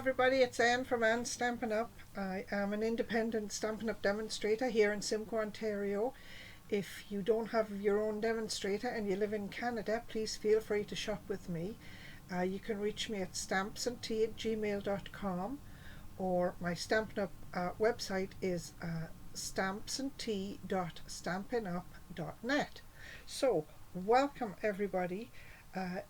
everybody, it's Anne from Anne Stampin' Up. I am an independent Stampin' Up demonstrator here in Simcoe, Ontario. If you don't have your own demonstrator and you live in Canada, please feel free to shop with me. You can reach me at stampsandtea@gmail.com, or my Stampin' Up website is stampsandtea.stampinup.net. So, welcome everybody.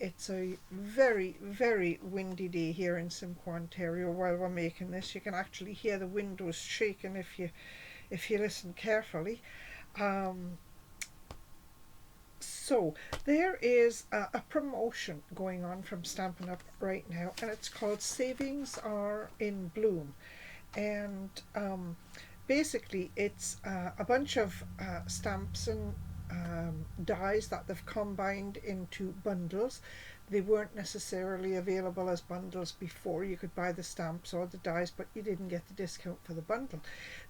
It's a very, very windy day here in Simcoe, Ontario. While we're making this, you can actually hear the windows shaking if you listen carefully. So there is a promotion going on from Stampin' Up right now, and it's called Savings Are in Bloom. And basically it's a bunch of stamps and dies that they've combined into bundles. They weren't necessarily available as bundles before. You could buy the stamps or the dies, but you didn't get the discount for the bundle.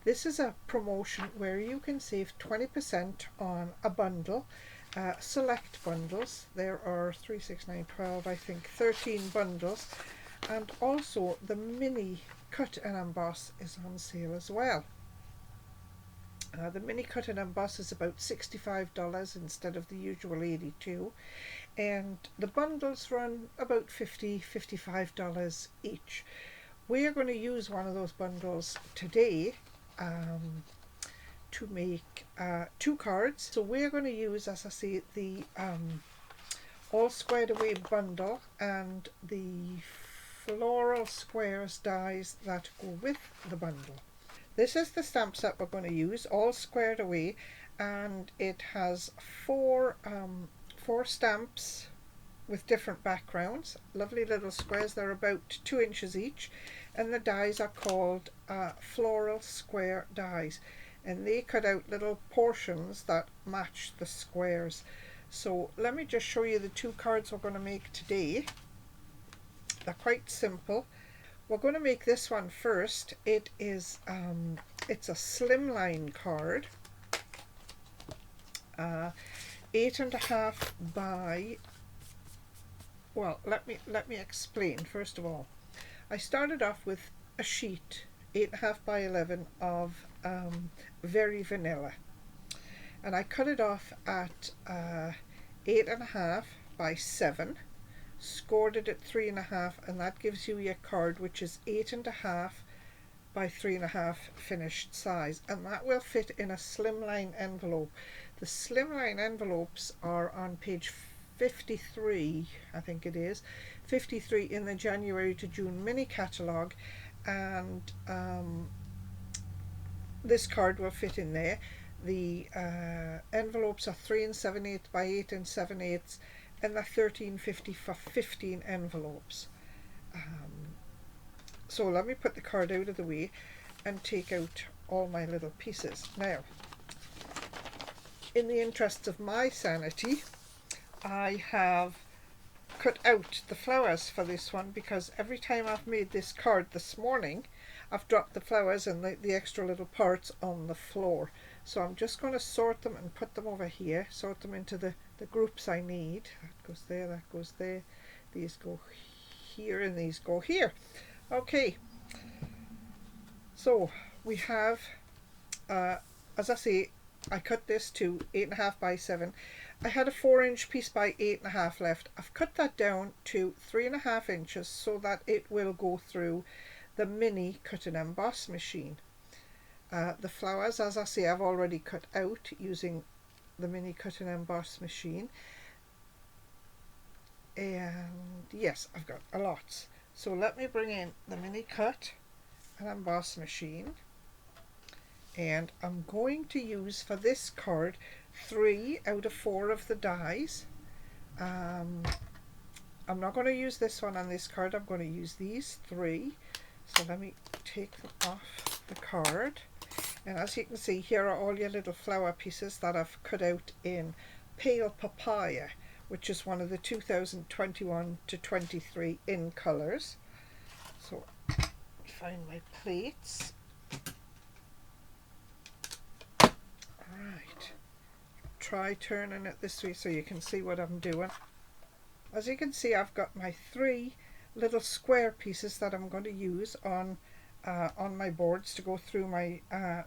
This is a promotion where you can save 20% on a bundle. Select bundles. There are 3, 6, 9, 12, I think 13 bundles, and also the mini cut and emboss is on sale as well. The mini cut and emboss is about $65 instead of the usual $82, and the bundles run about $55 each. We are going to use one of those bundles today to make 2 cards. So we're going to use, as I say, the all squared away bundle and the floral squares dies that go with the bundle. This is the stamp set we're going to use, all squared away, and it has four stamps with different backgrounds. Lovely little squares. They're about 2 inches each, and the dies are called floral square dies, and they cut out little portions that match the squares. So let me just show you the 2 cards we're going to make today. They're quite simple. We're going to make this one first. It is it's a slimline card, 8.5 by, well, let me explain. First of all, I started off with a sheet 8.5 by 11 of Very Vanilla, and I cut it off at 8.5 by 7, scored it at 3.5, and that gives you your card, which is 8.5 by 3.5 finished size, and that will fit in a slimline envelope. The slimline envelopes are on page 53, I think it is 53 in the January to June mini catalogue, and this card will fit in there. The envelopes are 3 7/8 by 8 7/8, and they're $13.50 for 15 envelopes. So let me put the card out of the way and take out all my little pieces. Now, in the interests of my sanity, I have cut out the flowers for this one, because every time I've made this card this morning, I've dropped the flowers and the extra little parts on the floor. So I'm just going to sort them and put them over here, sort them into the groups I need. That goes there, that goes there, these go here, and these go here. Okay, so we have, as I say, I cut this to 8.5 by 7. I had a 4-inch piece by 8.5 left. I've cut that down to 3.5 inches so that it will go through the mini cut and emboss machine. The flowers, as I say, I've already cut out using the mini cut and emboss machine, and yes, I've got a lot. So let me bring in the mini cut and emboss machine, and I'm going to use for this card 3 out of 4 of the dies. I'm not going to use this one on this card. I'm going to use these 3. So let me take them off the card, and as you can see, here are all your little flower pieces that I've cut out in Pale Papaya, which is one of the 2021 to 23 in colours. So find my plates. Alright, try turning it this way so you can see what I'm doing. As you can see, I've got my 3 little square pieces that I'm going to use on my boards to go through my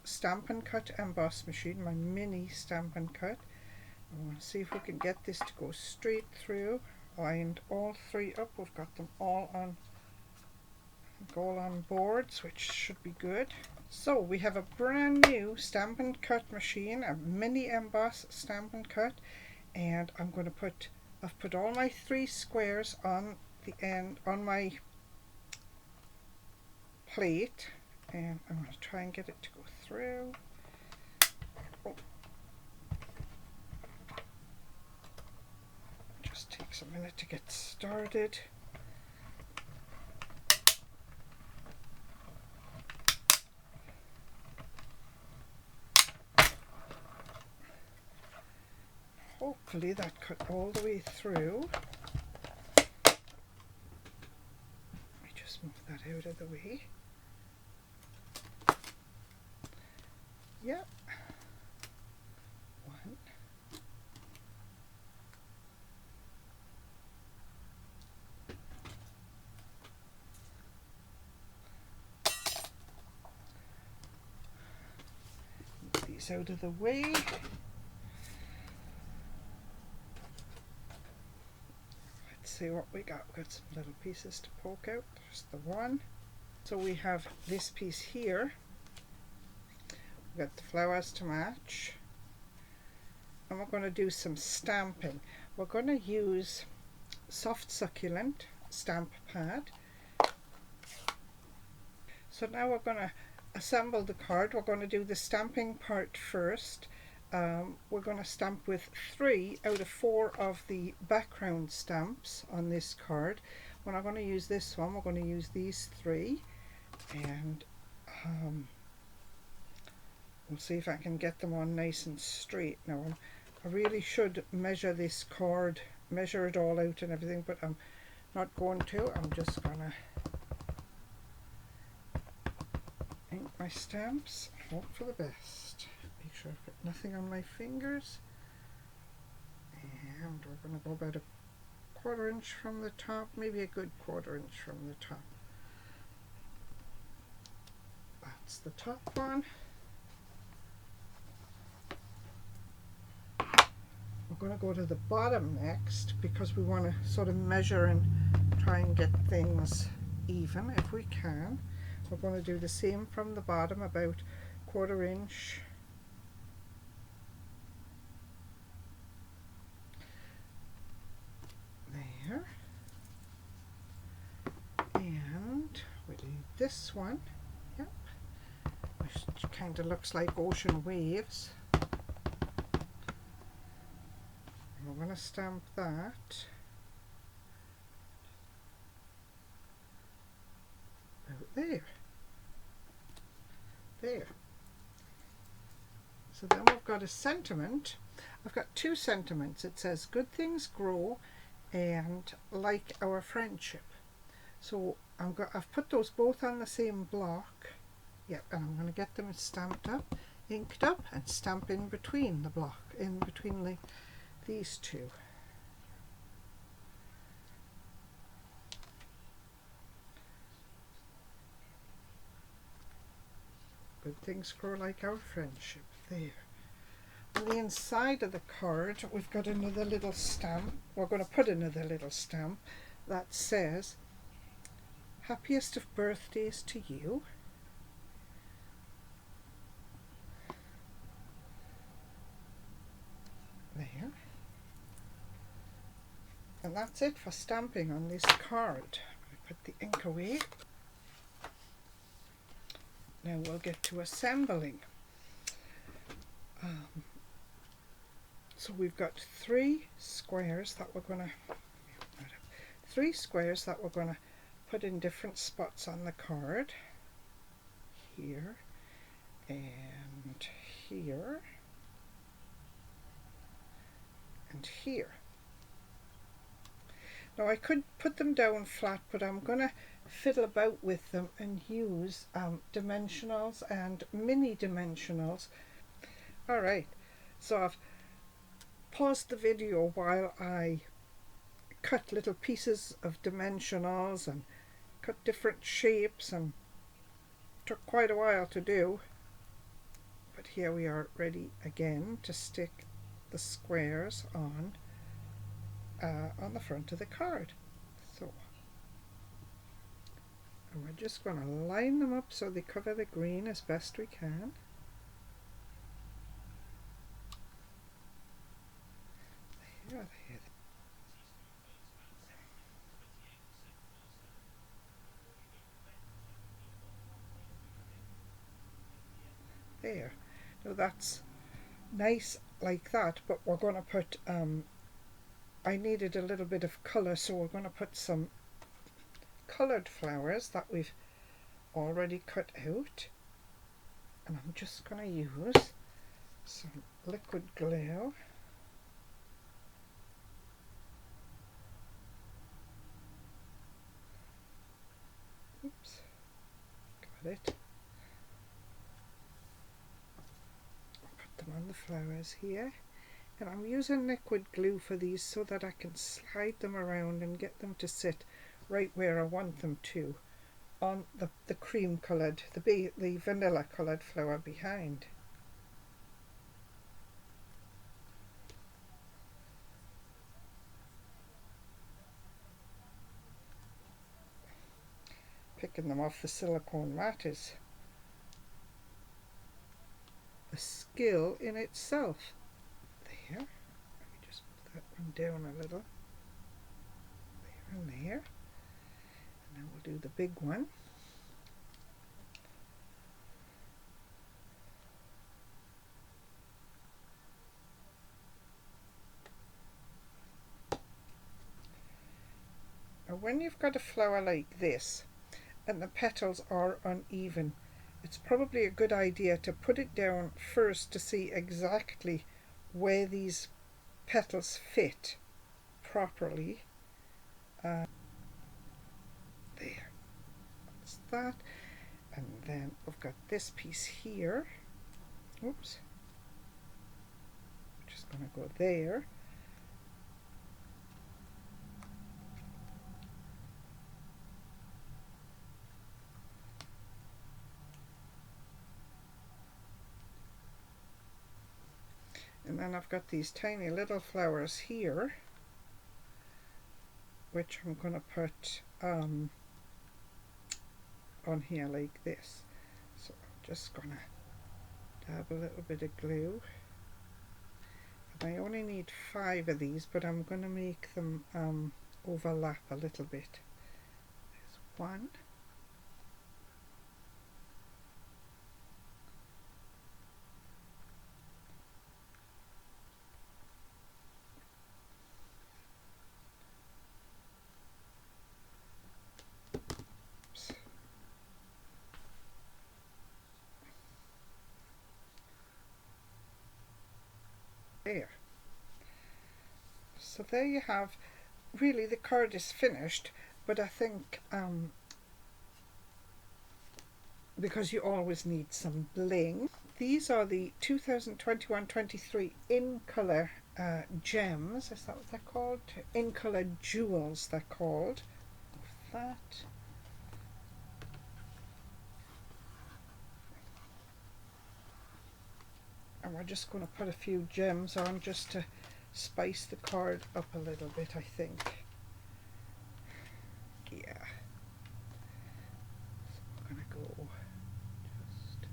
Stampin' Cut emboss machine, my mini Stampin' Cut. I want to see if we can get this to go straight through. Lined all three up. We've got them all on boards, which should be good. So we have a brand new Stampin' Cut machine, a mini emboss Stampin' Cut, and I've put all my 3 squares on the end on my plate, and I'm going to try and get it to go through. Oh. Just takes a minute to get started. Hopefully that cut all the way through. Let me just move that out of the way. Yep. One. Move these out of the way. See what we got. We've got some little pieces to poke out. There's the one. So we have this piece here. We've got the flowers to match. And we're going to do some stamping. We're going to use soft succulent stamp pad. So now we're going to assemble the card. We're going to do the stamping part first. We're going to stamp with 3 out of 4 of the background stamps on this card. We're not going to use this one, we're going to use these 3, and we'll see if I can get them on nice and straight. Now I really should measure this card, measure it all out and everything, but I'm not going to. I'm just going to ink my stamps and hope for the best. Make sure I've got nothing on my fingers, and we're going to go about a 1/4 inch from the top, maybe a good 1/4 inch from the top. That's the top one. We're going to go to the bottom next because we want to sort of measure and try and get things even if we can. We're going to do the same from the bottom, about 1/4 inch. There. And we do this one. Yep. Which kind of looks like ocean waves. We're going to stamp that out there. There. So then we've got a sentiment. I've got 2 sentiments. It says, "Good things grow," and "like our friendship." So I've put those both on the same block. Yep, and I'm going to get them stamped up, inked up, and stamp in between the block, in between these 2. Good things grow like our friendship. There. On the inside of the card, we've got another little stamp. We're going to put another little stamp that says, "Happiest of birthdays to you." There. And that's it for stamping on this card. We put the ink away. Now we'll get to assembling. So we've got 3 squares that we're going to put in different spots on the card. Here and here and here. Now I could put them down flat, but I'm going to fiddle about with them and use dimensionals and mini dimensionals. Alright, so I've paused the video while I cut little pieces of dimensionals and cut different shapes, and took quite a while to do. But here we are ready again to stick the squares on the front of the card. So, and we're just going to line them up so they cover the green as best we can. There, there. Now that's nice like that, but we're going to put I needed a little bit of colour, so we're going to put some coloured flowers that we've already cut out, and I'm just going to use some liquid glue. Oops, got it. Put them on the flowers here, and I'm using liquid glue for these so that I can slide them around and get them to sit right where I want them to on the cream coloured, the vanilla coloured flower behind. Picking them off the silicone mat is a skill in itself. There, let me just put that one down a little. There and there. And then we'll do the big one. Now when you've got a flower like this and the petals are uneven, it's probably a good idea to put it down first to see exactly where these petals fit properly. There, that's that. And then we've got this piece here. Oops. I'm just going to go there. And then I've got these tiny little flowers here, which I'm going to put on here like this. So I'm just going to dab a little bit of glue. And I only need 5 of these, but I'm going to make them overlap a little bit. There's one. There. So there you have, really the card is finished, but I think because you always need some bling. These are the 2021-23 in colour gems, is that what they're called? In colour jewels they're called. That. And we're just going to put a few gems on just to spice the card up a little bit, I think. Yeah. So we're going to go just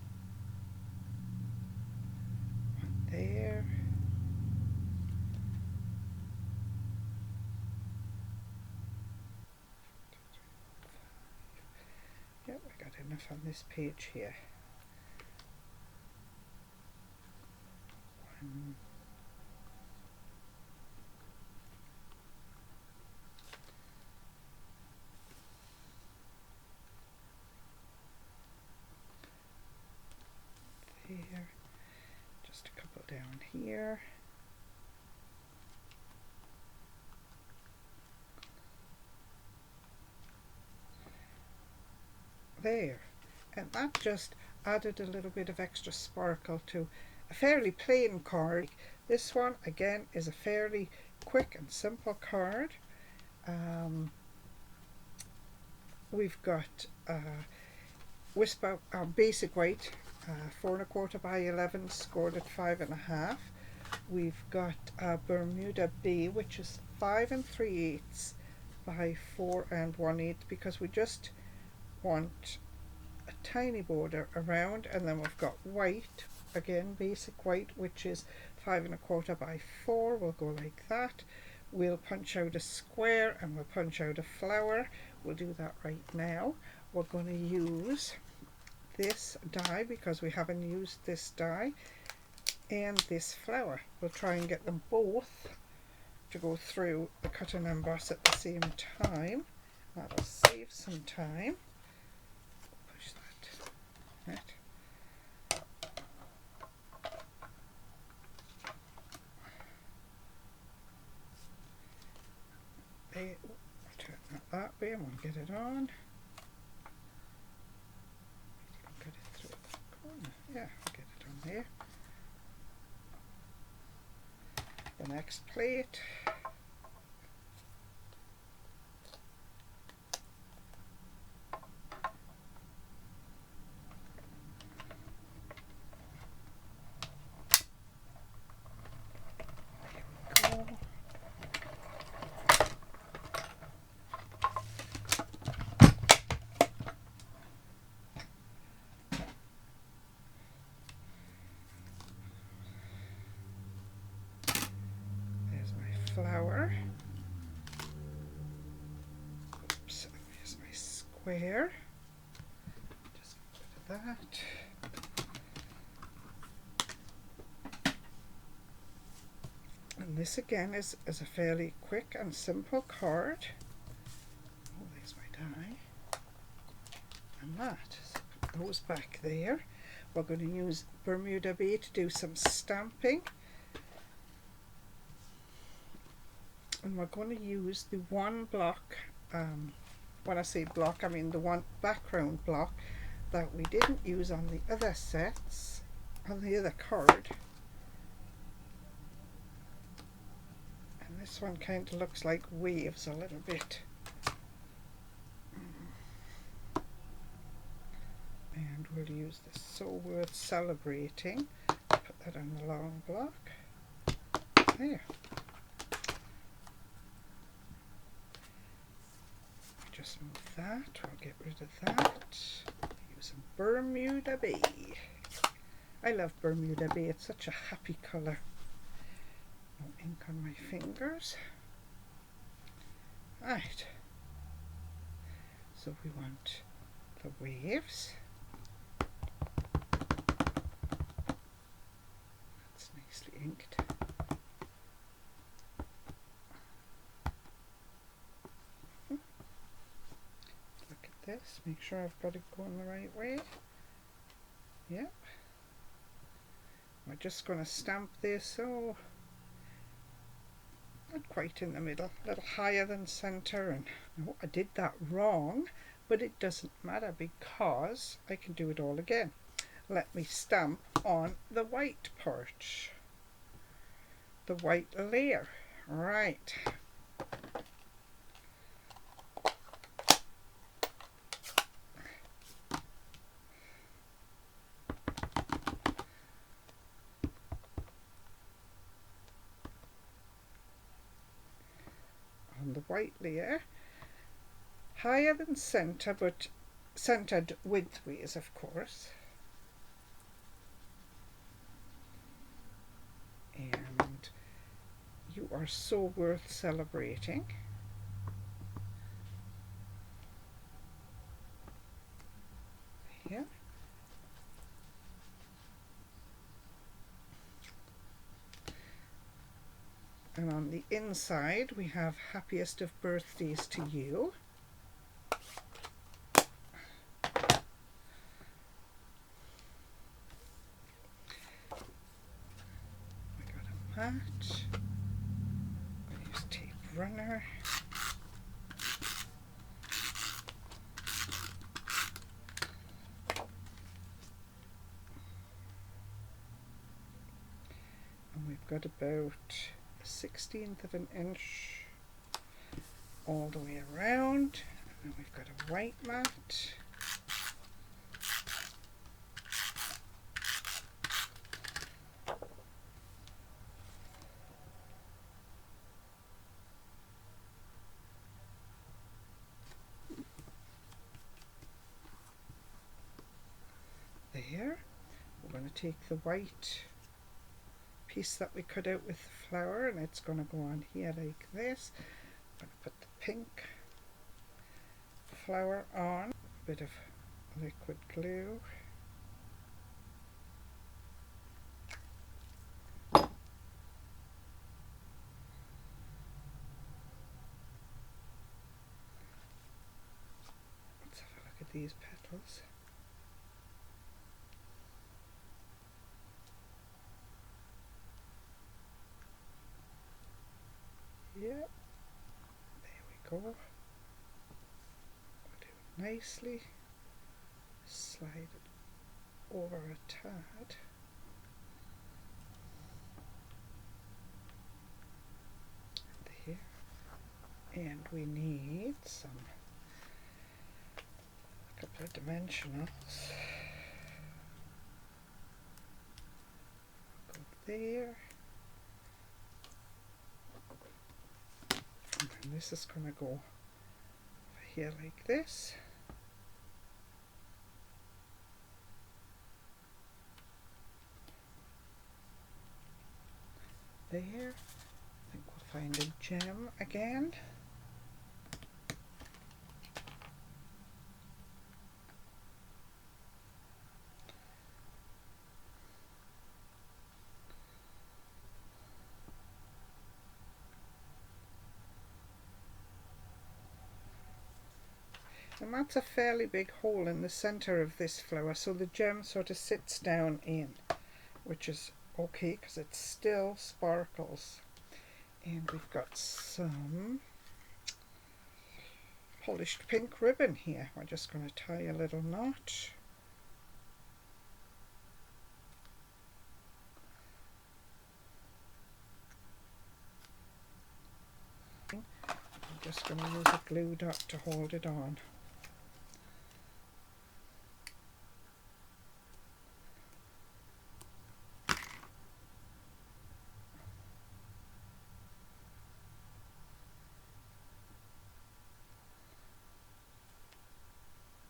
one there. Yep, I got enough on this page here. There, just a couple down here. There, and that just added a little bit of extra sparkle to a fairly plain card. This one again is a fairly quick and simple card, We've got Whisper basic white, 4 1/4 by 11, scored at 5.5. We've got Bermuda Bay, which is 5 3/8 by 4 1/8, because we just want a tiny border around. And then we've got white, again basic white, which is 5 1/4 by 4. We'll go like that. We'll punch out a square and we'll punch out a flower. We'll do that right now. We're going to use this die because we haven't used this die, and this flower. We'll try and get them both to go through the cut and emboss at the same time. That'll save some time. Push that. Right. We'll turn that way and we'll get it on. Get it through the corner. Yeah, I'll get it on there. The next plate. There we go. Flower. Oops, here's my square. Just get rid of that. And this again is a fairly quick and simple card. Oh, there's my die. And that. So put those back there. We're going to use Bermuda Bay to do some stamping. And we're going to use the one block, when I say block I mean the one background block that we didn't use on the other sets, on the other card. And this one kind of looks like waves a little bit. And we'll use this So Worth Celebrating. Put that on the long block. There. Just move that, we'll get rid of that. Use a Bermuda Bay. I love Bermuda Bay, it's such a happy colour. No ink on my fingers. Right, so we want the waves. That's nicely inked. This, make sure I've got it going the right way. Yep. We're just going to stamp this so not quite in the middle, a little higher than center. And oh, I did that wrong, but it doesn't matter because I can do it all again. Let me stamp on the white part, the white layer. Right. On the white layer, higher than center, but centered widthways, of course. And you are so worth celebrating. Here. And on the inside we have happiest of birthdays to you. We got a match. I'm going to use tape runner. And we've got about 1/16 of an inch all the way around. And we've got a white mat. There. We're going to take the white piece that we cut out with the flower, and it's going to go on here like this. I'm going to put the pink flower on, a bit of liquid glue. Let's have a look at these petals. Yep, there we go. We'll do it nicely. Slide it over a tad. There. And we need a couple of dimensionals. Go there. And this is going to go over here like this. There. I think we'll find a gem again. And that's a fairly big hole in the center of this flower, so the gem sort of sits down in, which is okay because it still sparkles. And we've got some polished pink ribbon here. We're just going to tie a little knot. I'm just going to use a glue dot to hold it on.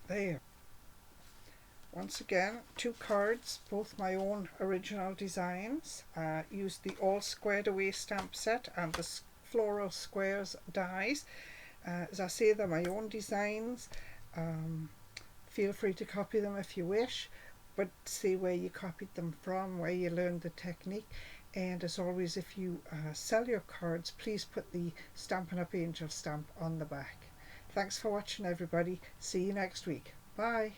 There. Once again, 2 cards, both my own original designs. Used the all squared away stamp set and the floral squares dies. As I say, they're my own designs. Feel free to copy them if you wish, but see where you copied them from, where you learned the technique. And as always, if you sell your cards, please put the Stampin' Up! Angel stamp on the back. Thanks for watching, everybody. See you next week. Bye.